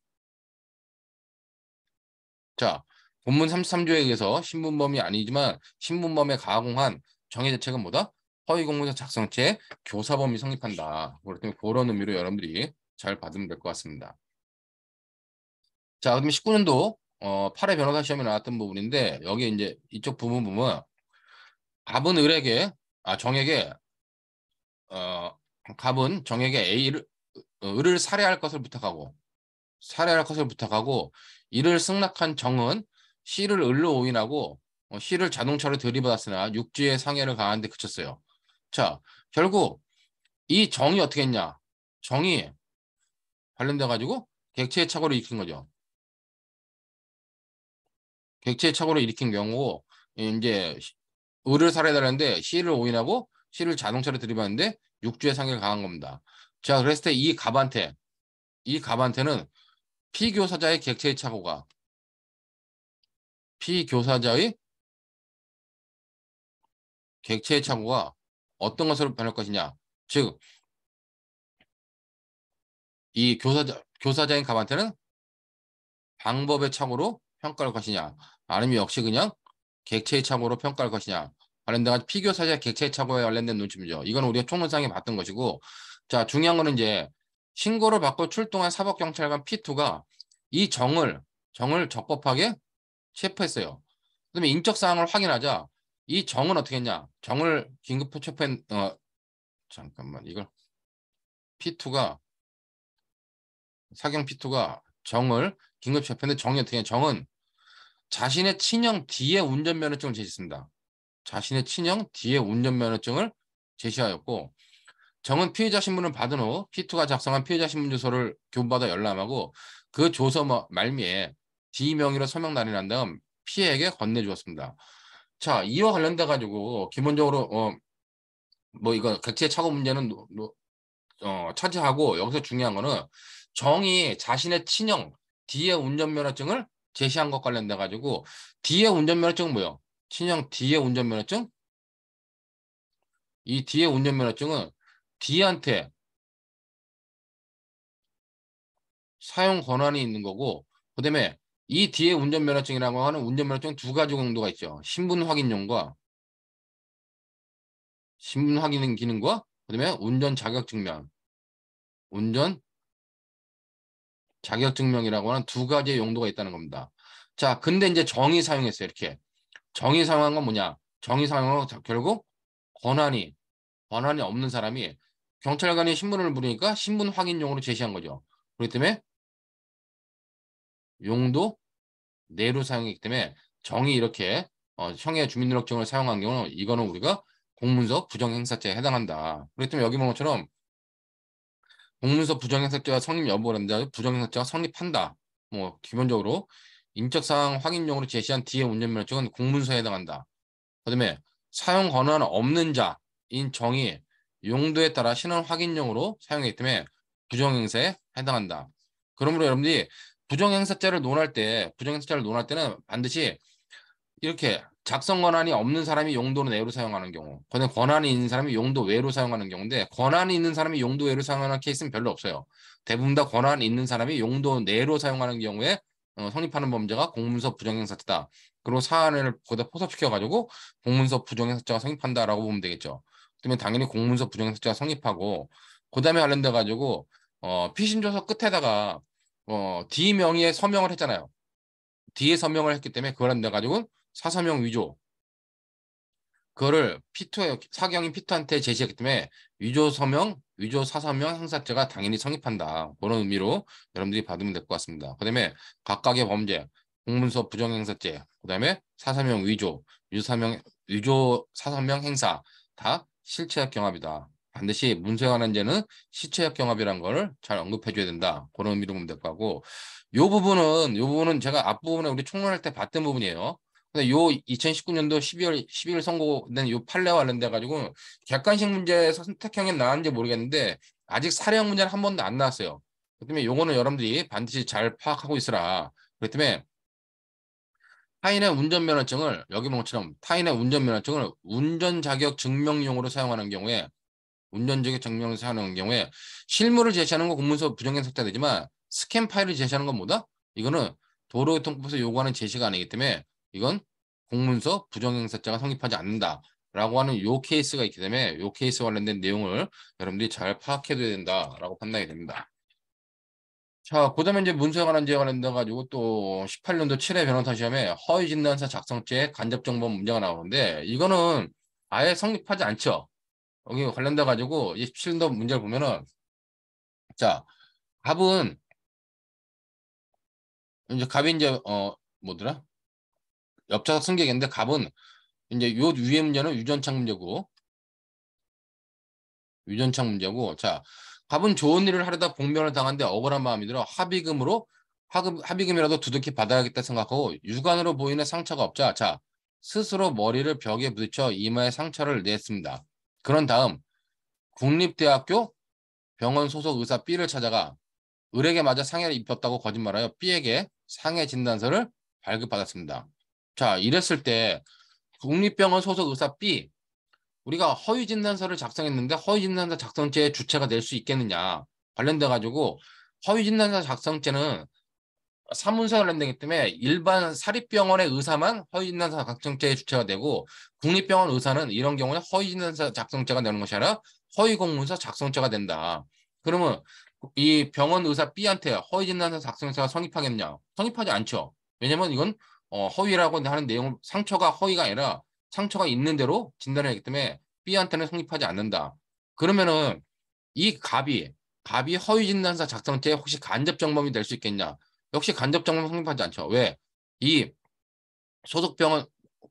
자, 본문 33조에 의해서 신분범이 아니지만 신분범에 가공한 정의 대책은 뭐다? 허위 공문서 작성죄 교사범이 성립한다. 그렇기 때문에 그런 의미로 여러분들이 잘 받으면 될 것 같습니다. 자, 그러면 19년도 8회 변호사 시험에 나왔던 부분인데 여기 이제 이쪽 부분 보면 갑은 정에게 어, 갑은 정에게 을을 살해할 것을 부탁하고 이를 승낙한 정은 C를 을로 오인하고 C를 자동차로 들이받았으나 육지의 상해를 가한 데 그쳤어요. 자, 결국 이 정이 어떻게 했냐? 정이 관련돼 가지고 객체의 착오를 일으킨 거죠. 객체의 착오를 일으킨 경우 이제 을을 살해달라는데 C를 오인하고 C를 자동차로 들이받는데 육주의 상해를 가한 겁니다. 자, 그랬을 때 이 갑한테는 피교사자의 피교사자의 객체의 착오가 어떤 것으로 변할 것이냐. 즉, 이 교사자인 갑한테는 방법의 착오로 평가할 것이냐. 아니면 역시 그냥 객체의 착오로 평가할 것이냐. 관련된 피교사자의 객체의 착오에 관련된 논점이죠. 이건 우리가 총론상에 봤던 것이고, 자, 중요한 거는 이제 신고를 받고 출동한 사법경찰관 P2가 이 정을 적법하게 체포했어요. 그다음에 인적 사항을 확인하자 이 정은 어떻게 했냐? 정을 긴급 체포한 잠깐만 이걸 P2가 사경 P2가 정을 긴급 체포했는데 정이 어떻게 했냐? 정은 자신의 친형 D의 운전면허증을 제시했습니다. 자신의 친형 D의 운전면허증을 제시하였고 정은 피해자 신문을 받은 후 P2가 작성한 피해자 신문 주소를 교부받아 열람하고 그 조서 말미에 D 명의로 서명 날인한 다음 피해에게 건네주었습니다. 자, 이와 관련돼 가지고 기본적으로 뭐 이거 객체 착오 문제는 차지하고 여기서 중요한 거는 정이 자신의 친형 D의 운전면허증을 제시한 것 관련돼 가지고 D의 운전면허증은 뭐예요? 친형 D의 운전면허증 이 D의 운전면허증은 D한테 사용 권한이 있는 거고, 그다음에 이 D의 운전면허증이라고 하는 운전면허증 두 가지 용도가 있죠. 신분 확인용과 신분 확인 기능과 그다음에 운전 자격증명, 운전 자격증명이라고 하는 두 가지의 용도가 있다는 겁니다. 자, 근데 이제 정의 사용했어요. 이렇게 정의 사용한 건 뭐냐? 정의 사용은 결국 권한이 권한이 없는 사람이 경찰관이 신분을 물으니까 신분 확인용으로 제시한 거죠. 그렇기 때문에 용도 내로 사용했기 때문에 정의 이렇게 형의 주민등록증을 사용한 경우는 이거는 우리가 공문서 부정행사죄에 해당한다. 그렇기 때문에 여기 본 것처럼 공문서 부정행사죄가 성립 여부를 한다. 부정행사죄가 성립한다. 뭐 기본적으로 인적사항 확인용으로 제시한 D의 운전면허증은 공문서에 해당한다. 그다음에 사용 권한 없는 자인 정의 용도에 따라 신원 확인용으로 사용하기 때문에 부정행사에 해당한다. 그러므로 여러분들이 부정행사죄를 논할 때는 반드시 이렇게 작성 권한이 없는 사람이 용도 내로 사용하는 경우, 그다음에 권한이 있는 사람이 용도 외로 사용하는 경우인데 권한이 있는 사람이 용도 외로 사용하는 케이스는 별로 없어요. 대부분 다 권한이 있는 사람이 용도 내로 사용하는 경우에 성립하는 범죄가 공문서 부정행사죄다. 그리고 사안을 거기다 포섭시켜가지고 공문서 부정행사죄가 성립한다라고 보면 되겠죠. 그러면 당연히 공문서 부정행사죄가 성립하고 그다음에 관련돼 가지고 피신조서 끝에다가 D 명의의 서명을 했잖아요. D의 서명을 했기 때문에 그걸 한다 가지고 사서명 위조 그거를 피투 사경인 피투한테 제시했기 때문에 위조 서명, 위조 사서명 행사죄가 당연히 성립한다. 그런 의미로 여러분들이 받으면 될 것 같습니다. 그다음에 각각의 범죄, 공문서 부정행사죄, 그다음에 사서명 위조, 위조 사서명 행사 다 실체적 경합이다. 반드시 문서에 관한 죄는 실체적 경합이라는 걸 잘 언급해줘야 된다. 그런 의미로 보면 될 거고, 요 부분은 제가 앞부분에 우리 총론할 때 봤던 부분이에요. 근데 요 2019년도 12월 선고된 요 판례와 관련돼 가지고 객관식 문제에서 선택형이 나왔는지 모르겠는데 아직 사례형 문제는 한 번도 안 나왔어요. 그렇기 때문에 요거는 여러분들이 반드시 잘 파악하고 있으라. 그렇기 때문에 타인의 운전면허증을 여기 본 것처럼 타인의 운전면허증을 운전자격 증명용으로 사용하는 경우에 운전자격 증명을 사용하는 경우에 실물을 제시하는 건 공문서 부정행사죄 되지만 스캔 파일을 제시하는 건 뭐다? 이거는 도로교통법에서 요구하는 제시가 아니기 때문에 이건 공문서 부정행사죄가 성립하지 않는다라고 하는 요 케이스가 있기 때문에 요 케이스 관련된 내용을 여러분들이 잘 파악해둬야 된다라고 판단이 됩니다. 자, 그다음에 이제 문서에 관한 죄에 관련돼 가지고 또 18년도 7회 변호사 시험에 허위 진단서 작성죄 간접 정보 문제가 나오는데 이거는 아예 성립하지 않죠. 여기 관련돼 가지고 27도 문제를 보면은 자, 갑은 갑이 이제 뭐더라? 엽차가 승객인데 갑은 이제 요 위에 문제는 유전창 문제고 자, 갑은 좋은 일을 하려다 봉변을 당한데 억울한 마음이 들어 합의금이라도 두둑히 받아야겠다 생각하고 육안으로 보이는 상처가 없자 자, 스스로 머리를 벽에 부딪혀 이마에 상처를 냈습니다. 그런 다음 국립대학교 병원 소속 의사 B를 찾아가 을에게 맞아 상해를 입혔다고 거짓말하여 B에게 상해 진단서를 발급받았습니다. 자, 이랬을 때 국립병원 소속 의사 B 우리가 허위 진단서를 작성했는데 허위 진단서 작성죄의 주체가 될 수 있겠느냐 관련돼 가지고 허위 진단서 작성죄는 사문서 관련되기 때문에 일반 사립병원의 의사만 허위 진단서 작성죄의 주체가 되고 국립병원 의사는 이런 경우에 허위 진단서 작성죄가 되는 것이 아니라 허위 공문서 작성죄가 된다. 그러면 이 병원 의사 B한테 허위 진단서 작성죄가 성립하겠냐? 성립하지 않죠. 왜냐면 이건 허위라고 하는 내용 상처가 허위가 아니라 상처가 있는 대로 진단을 했기 때문에 B한테는 성립하지 않는다. 그러면은 이 갑이 허위 진단서 작성죄에 혹시 간접 정범이 될 수 있겠냐? 역시 간접 정범 성립하지 않죠. 왜? 이 소속 병원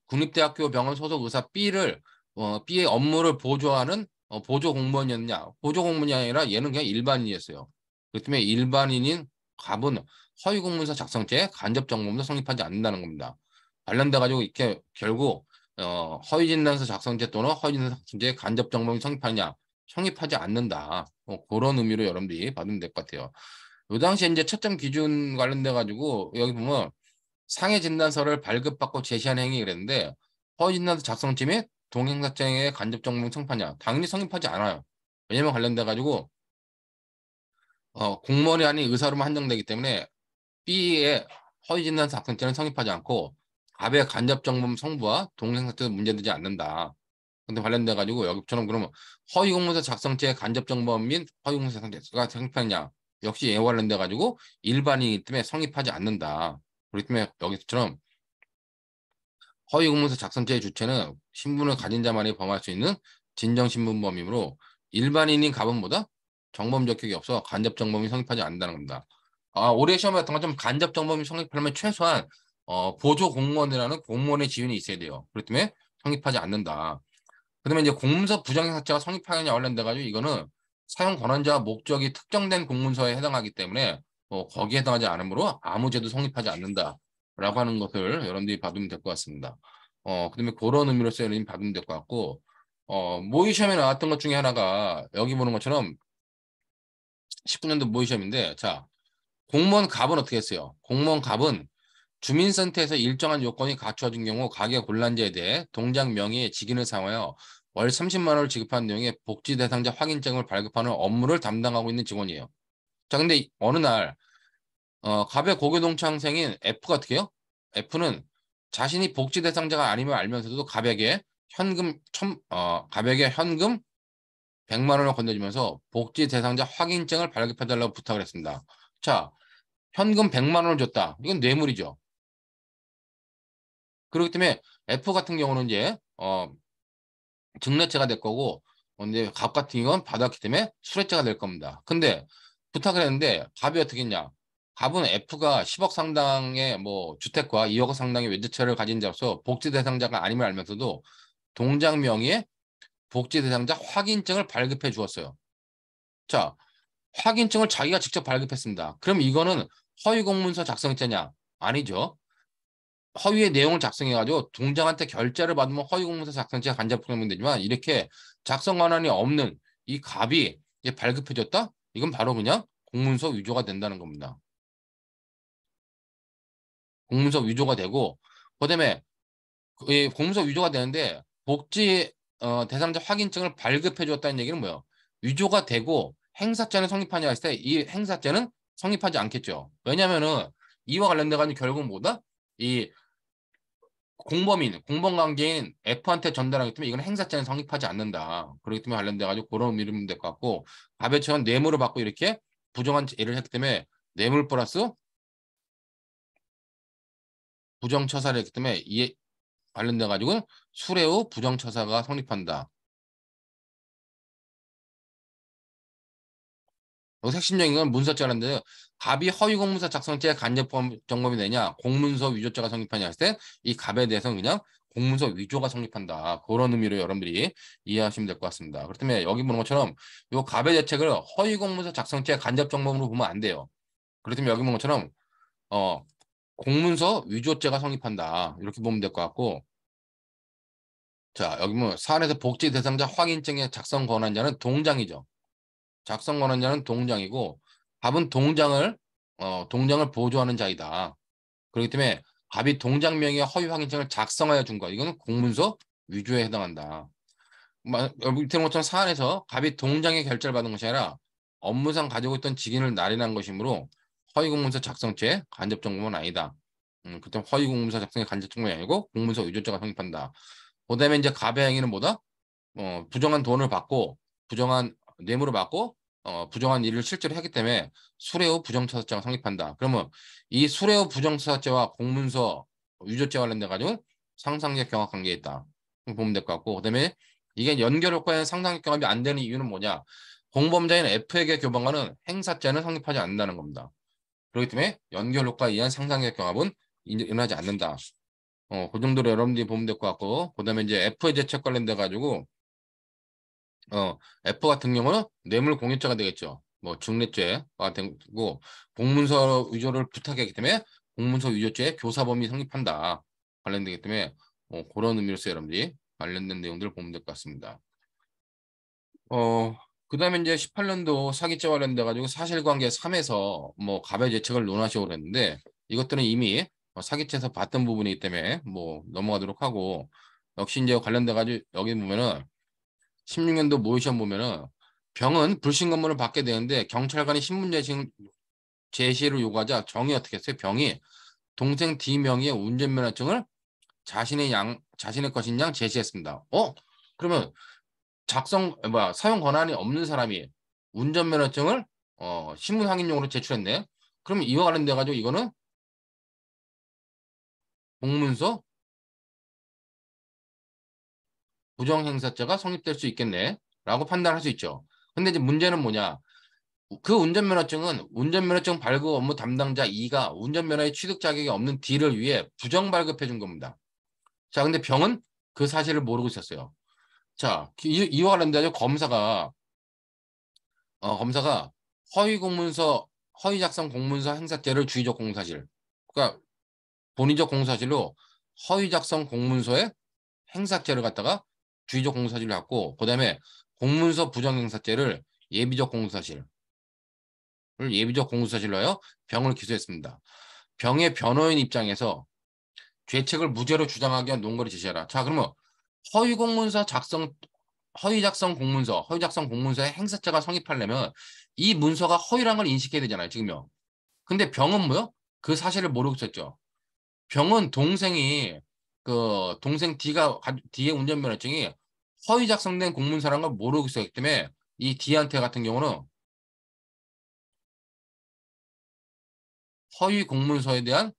국립대학교 병원 소속 의사 B의 업무를 보조하는 보조 공무원이었냐? 보조 공무원이 아니라 얘는 그냥 일반인이었어요. 그렇기 때문에 일반인인 갑은 허위 공문서 작성죄에 간접 정범도 성립하지 않는다는 겁니다. 관련돼 가지고 이렇게 결국 허위 진단서 작성죄 또는 허위 진단서 작성죄에 간접 정범이 성립하느냐? 성립하지 않는다. 그런 의미로 여러분들이 받으면 될 것 같아요. 요 당시에 이제 채점 기준 관련돼 가지고 여기 보면 상해 진단서를 발급받고 제시한 행위 그랬는데 허위 진단서 작성팀이 동행사자의 간접 정보는 성립하냐? 당연히 성립하지 않아요. 왜냐면 관련돼 가지고 공무원이 아닌 의사로만 한정되기 때문에 B의 허위진단 작성죄는 성립하지 않고 갑의 간접 정보 성부와 동행사자도 문제되지 않는다. 근데 관련돼 가지고 여기처럼 그러면 허위공문서 작성죄 간접 정보원 및 허위공문서 작성죄가 성립하느냐? 역시 얘와 관련돼 가지고 일반인이기 때문에 성립하지 않는다. 그렇기 때문에 여기서처럼 허위공문서 작성죄의 주체는 신분을 가진 자만이 범할 수 있는 진정신분범이므로 일반인인 갑은보다 정범 적격이 없어 간접 정범이 성립하지 않는다는 겁니다. 올해 시험에 같은 것좀 간접 정범이 성립하려면 최소한 보조 공무원이라는 공무원의 지위는 있어야 돼요. 그렇기 때문에 성립하지 않는다. 그다음에 이제 공문서 부정행 사자가 성립하느냐 관련돼 가지고 이거는 사용 권한자와 목적이 특정된 공문서에 해당하기 때문에 거기에 해당하지 않으므로 아무 죄도 성립하지 않는다라고 하는 것을 여러분들이 받으면 될 것 같습니다. 그다음에 그런 의미로서 여러분이 받으면 될 것 같고 모의 시험에 나왔던 것 중에 하나가 여기 보는 것처럼 19년도 모의 시험인데 자 공무원 갑은 어떻게 했어요? 공무원 갑은 주민센터에서 일정한 요건이 갖춰진 경우 가계 곤란자에 대해 동장 명의의 직인을 사용하여 월 30만 원을 지급하는 내용의 복지 대상자 확인증을 발급하는 업무를 담당하고 있는 직원이에요. 자, 근데 어느 날 갑의 고교동창생인 F가 어떻게 해요? F는 자신이 복지 대상자가 아님을 알면서도 갑에게 현금 100만 원을 건네주면서 복지 대상자 확인증을 발급해달라고 부탁을 했습니다. 자, 현금 100만 원을 줬다. 이건 뇌물이죠. 그렇기 때문에 F 같은 경우는 이제 증례죄가 될 거고 이제 갑 같은 경우는 받았기 때문에 수뢰죄가 될 겁니다. 근데 부탁을 했는데 갑이 어떻게 했냐? 갑은 F가 10억 상당의 뭐 주택과 2억 상당의 외제차를 가진 자로서 복지 대상자가 아님을 알면서도 동장 명의의 복지 대상자 확인증을 발급해 주었어요. 자, 확인증을 자기가 직접 발급했습니다. 그럼 이거는 허위 공문서 작성죄냐? 아니죠. 허위의 내용을 작성해가지고 동장한테 결제를 받으면 허위공문서 작성죄가 간접적으로 되지만 이렇게 작성 권한이 없는 이 갑이 이제 발급해줬다? 이건 바로 그냥 공문서 위조가 된다는 겁니다. 공문서 위조가 되고 그다음에 이 공문서 위조가 되는데 복지 대상자 확인증을 발급해줬다는 얘기는 뭐예요? 위조가 되고 행사죄는 성립하냐 했을 때 이 행사죄는 성립하지 않겠죠. 왜냐면은 이와 관련돼 가지고 결국 뭐다? 이 공범관계인 F한테 전달하기 때문에 이건 행사죄는 성립하지 않는다. 그렇기 때문에 관련돼가지고 그런 의미로 보면 될 것 같고 갑의처럼 뇌물을 받고 이렇게 부정한 일을 했기 때문에 뇌물 플러스 부정처사를 했기 때문에 이에 관련돼가지고 수뢰 후 부정처사가 성립한다. 여기서 핵심적인 건 문서죄라는데 갑이 허위공문서 작성죄 간접정범이 되냐 공문서 위조죄가 성립하냐 했을 때 이 갑에 대해서는 그냥 공문서 위조가 성립한다. 그런 의미로 여러분들이 이해하시면 될 것 같습니다. 그렇기 때문에 여기 보는 것처럼 이 갑의 대책을 허위공문서 작성죄 간접정범으로 보면 안 돼요. 그렇기 때문에 여기 보는 것처럼 어, 공문서 위조죄가 성립한다. 이렇게 보면 될 것 같고 자 여기 보면 사안에서 복지 대상자 확인증의 작성 권한자는 동장이죠. 작성 권한자는 동장이고 갑은 동장을 보조하는 자이다. 그렇기 때문에 갑이 동장 명의의 허위 확인증을 작성하여 준 것. 이거는 공문서 위조에 해당한다. 밑에 것처럼 사안에서 갑이 동장의 결제를 받은 것이 아니라 업무상 가지고 있던 직인을 날인한 것이므로 허위 공문서 작성죄 간접 정보는 아니다. 그때 허위 공문서 작성의 간접 정보가 아니고 공문서 위조죄가 성립한다. 그다음에 이제 갑의 행위는 뭐다? 부정한 돈을 받고 부정한 뇌물을 받고 부정한 일을 실제로 했기 때문에 수뢰 후 부정처사죄가 성립한다. 그러면 이 수뢰 후 부정처사죄와 공문서 위조죄 관련돼 가지고 상상적 경합 관계에 있다. 보면 될 것 같고 그다음에 이게 연결 효과에는 상상적 경합이 안 되는 이유는 뭐냐? 공범자인 F에게 교방하는 행사죄는 성립하지 않는다는 겁니다. 그렇기 때문에 연결 효과에 의한 상상적 경합은 일어나지 않는다. 그 정도로 여러분들이 보면 될 것 같고 그다음에 이제 F의 죄책 관련돼 가지고 F 같은 경우는 뇌물 공유죄가 되겠죠. 뭐 증례죄가 되고 공문서 위조를 부탁했기 때문에 공문서 위조죄 교사범위 성립한다. 관련되기 때문에 그런 의미로서 여러분들이 관련된 내용들을 보면 될 것 같습니다. 그다음에 이제 18년도 사기죄 관련돼 가지고 사실관계 3에서 뭐 가배 죄책을 논하시고 그랬는데 이것들은 이미 사기죄에서 봤던 부분이기 때문에 뭐 넘어가도록 하고 역시 이제 관련돼 가지고 여기 보면은 16년도 모의시험 보면은 병은 불신 검문을 받게 되는데 경찰관이 신문 제시를 요구하자 정이 어떻게 했어요? 병이 동생 D 명의의 운전면허증을 자신의 것인 양 제시했습니다. 그러면 사용 권한이 없는 사람이 운전면허증을 신분 확인용으로 제출했네. 그럼 이와 관련돼 가지고 이거는 공문서 부정행사죄가 성립될 수 있겠네. 라고 판단할 수 있죠. 근데 이제 문제는 뭐냐? 그 운전면허증은 운전면허증 발급 업무 담당자 E가 운전면허의 취득 자격이 없는 D를 위해 부정 발급해 준 겁니다. 자, 근데 병은 그 사실을 모르고 있었어요. 자, 이와 관련돼서 검사가 허위 공문서, 허위 작성 공문서 행사죄를 주의적 공사실. 그러니까 본의적 공사실로 허위 작성 공문서의 행사죄를 갖다가 주의적 공사실로 갖고, 그다음에 공문서 부정 행사죄를 예비적 공사실을 예비적 공사실로 하여 병을 기소했습니다. 병의 변호인 입장에서 죄책을 무죄로 주장하기 위한 논거를 제시하라. 자, 그러면 허위 공문서 작성 허위 작성 공문서의 행사죄가 성립하려면 이 문서가 허위란 걸 인식해야 되잖아요, 지금요. 근데 병은 뭐요? 그 사실을 모르고 있었죠. 병은 동생 D의 운전면허증이 허위 작성된 공문서라는 걸 모르고 있었기 때문에 이 D한테 같은 경우는 허위 공문서에 대한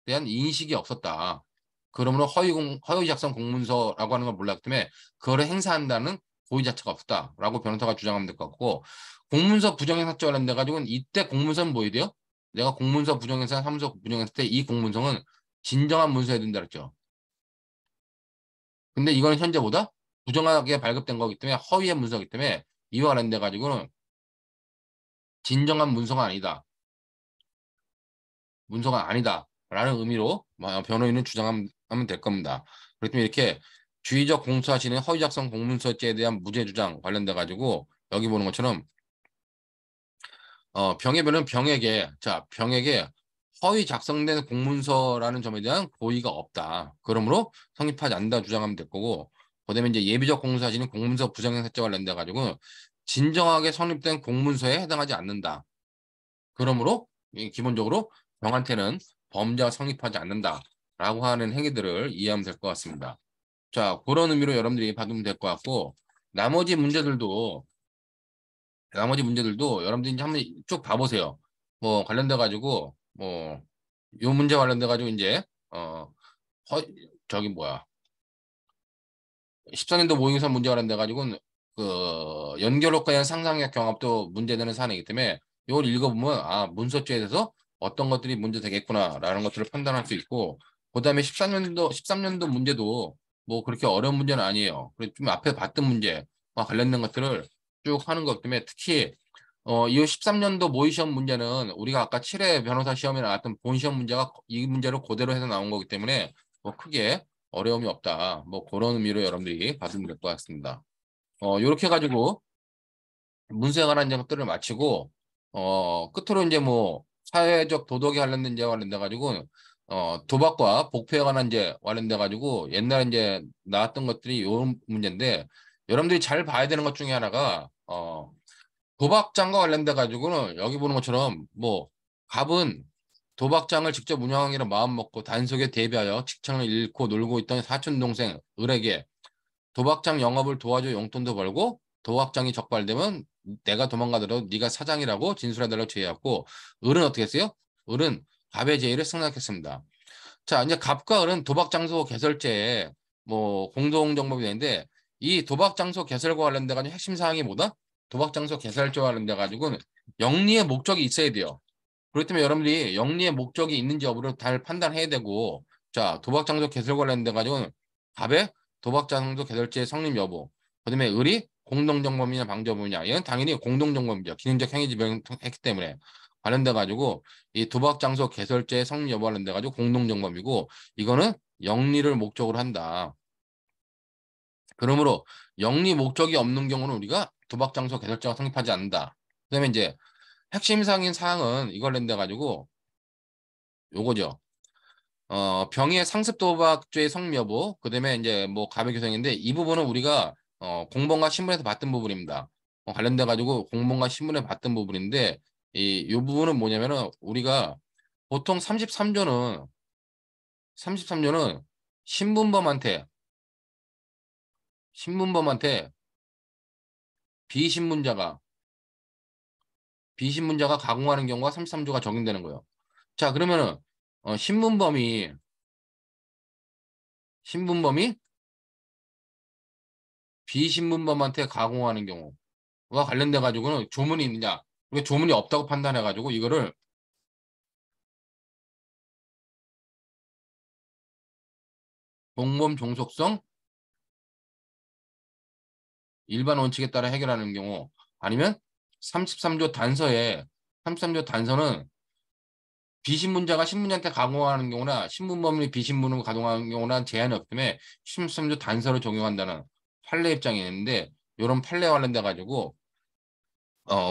인식이 없었다. 그러므로 허위 작성 공문서라고 하는 걸 몰랐기 때문에 그거를 행사한다는 고의 자체가 없다라고 변호사가 주장하면 될 것 같고, 공문서 부정행사죄 관련돼 가지고는 이때 공문서는 뭐야 돼요? 내가 공문서 부정행사, 사무소 부정행사 때 이 공문서는 진정한 문서여야 된다 그랬죠. 근데 이거는 현재보다 부정하게 발급된 거기 때문에 허위의 문서이기 때문에 이와 관련돼 가지고는 진정한 문서가 아니다라는 의미로 변호인은 주장하면 될 겁니다. 그렇기 때문에 이렇게 주의적 공소하시는 허위 작성 공문서죄에 대한 무죄 주장 관련돼 가지고 여기 보는 것처럼 병에게 허위 작성된 공문서라는 점에 대한 고의가 없다. 그러므로 성립하지 않는다 주장하면 될 거고, 그다음에 이제 예비적 공소하시는 공문서 부정행사죄 관련돼 가지고 진정하게 성립된 공문서에 해당하지 않는다. 그러므로 기본적으로 병한테는 범죄가 성립하지 않는다라고 하는 행위들을 이해하면 될 것 같습니다. 자, 그런 의미로 여러분들이 받으면 될 것 같고, 나머지 문제들도 여러분들이 이제 한번 쭉 봐보세요. 뭐 관련돼 가지고 요 문제 관련돼 가지고 이제 허, 저기 뭐야 14년도 모의고사 문제 관련돼 가지고는 그 연결효과에 대한 상상력 경합도 문제되는 사안이기 때문에 이걸 읽어보면 문서죄에 대해서 어떤 것들이 문제 되겠구나라는 것들을 판단할 수 있고, 그다음에 13년도 문제도 뭐 그렇게 어려운 문제는 아니에요. 그래서 좀 앞에 봤던 문제와 관련된 것들을 쭉 하는 것 때문에 특히 이 13년도 모의시험 문제는 우리가 아까 7회 변호사 시험에 나왔던 본시험 문제가 이 문제를 그대로 해서 나온 거기 때문에 뭐 크게 어려움이 없다. 뭐 그런 의미로 여러분들이 받으면 될 것 같습니다. 이렇게 해가지고 문서에 관한 것들을 마치고 끝으로 이제 뭐 사회적 도덕에 관련된 이제 관련돼 가지고 도박과 복패에 관한 이제 관련돼 가지고 옛날에 이제 나왔던 것들이 요 문제인데, 여러분들이 잘 봐야 되는 것 중에 하나가 도박장과 관련돼 가지고는 여기 보는 것처럼 뭐 갑은 도박장을 직접 운영하기로 마음먹고 단속에 대비하여 직장을 잃고 놀고 있던 사촌 동생 을에게 도박장 영업을 도와줘 용돈도 벌고 도박장이 적발되면 내가 도망가더라도 네가 사장이라고 진술해달라고 제의했고, 을은 어떻게 했어요? 을은 갑의 제의를 승낙했습니다. 자, 이제 갑과 을은 도박장소 개설제에 뭐 공동정범이 되는데, 이 도박장소 개설과 관련돼 가지고 핵심 사항이 뭐다? 도박장소 개설제와 관련돼 가지고는 영리의 목적이 있어야 돼요. 그렇기 때문에 여러분들이 영리의 목적이 있는지 여부를 잘 판단해야 되고, 자, 도박장소 개설 관련돼 가지고는 갑의 도박장소 개설제 성립 여부, 그다음에 을이 공동정범이냐 방조범이냐, 이건 당연히 공동정범이죠. 기능적 행위 지명했기 때문에 관련돼 가지고 이 도박장소 개설제 성립 여부 관련돼 가지고 공동정범이고, 이거는 영리를 목적으로 한다. 그러므로 영리 목적이 없는 경우는 우리가 도박장소 개설제가 성립하지 않는다. 그다음에 이제 핵심 사항인 사항은 이걸 낸다 가지고 요거죠. 병의 상습 도박죄의 성립 여부, 그다음에 이제 뭐 가배 교정인데 이 부분은 우리가 공범과 신문에서 봤던 부분입니다. 관련돼 가지고 공범과 신문에 봤던 부분인데 이 부분은 뭐냐면은 우리가 보통 33조는 신문범한테 신문범한테 비신문자가 비신문자가 가공하는 경우가 33조가 적용되는 거예요. 자, 그러면은 신문범이 비신문범한테 가공하는 경우가 관련돼 가지고는 조문이 있느냐? 우리가 조문이 없다고 판단해 가지고 이거를 공범 종속성 일반 원칙에 따라 해결하는 경우 아니면 33조 단서에 33조 단서는 비신문자가 신문자한테 가공하는 경우나 신문범이 비신문을 가공하는 경우나 제한이 없기 때문에 13조 단서를 적용한다는 판례 입장이 있는데 이런 판례 관련돼 가지고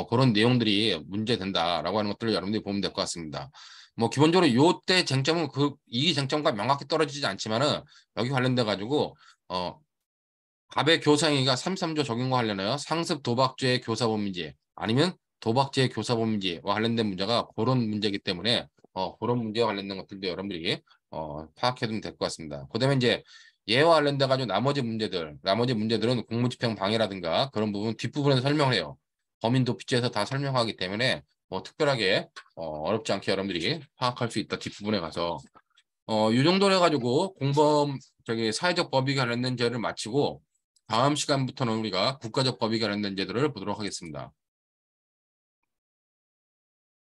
그런 내용들이 문제된다라고 하는 것들을 여러분들이 보면 될 것 같습니다. 뭐 기본적으로 요때 쟁점은 이 쟁점과 명확히 떨어지지 않지만은 여기 관련돼 가지고 갑의 교사행위가 33조 적용과 관련하여 상습 도박죄의 교사범인지 아니면 도박죄의 교사범인지와 관련된 문제가 그런 문제이기 때문에 그런 문제와 관련된 것들도 여러분들이 파악해 두면 될 것 같습니다. 그다음에 이제 얘와 관련돼 가지고 나머지 문제들은 공무집행 방해라든가 그런 부분 뒷부분에서 설명을 해요. 범인 도피죄에서 다 설명하기 때문에 뭐 특별하게 어렵지 않게 여러분들이 파악할 수 있다. 뒷부분에 가서 이 정도로 해가지고 공범 사회적 법익에 관련된 죄를 마치고 다음 시간부터는 우리가 국가적 법익에 관련된 죄들을 보도록 하겠습니다.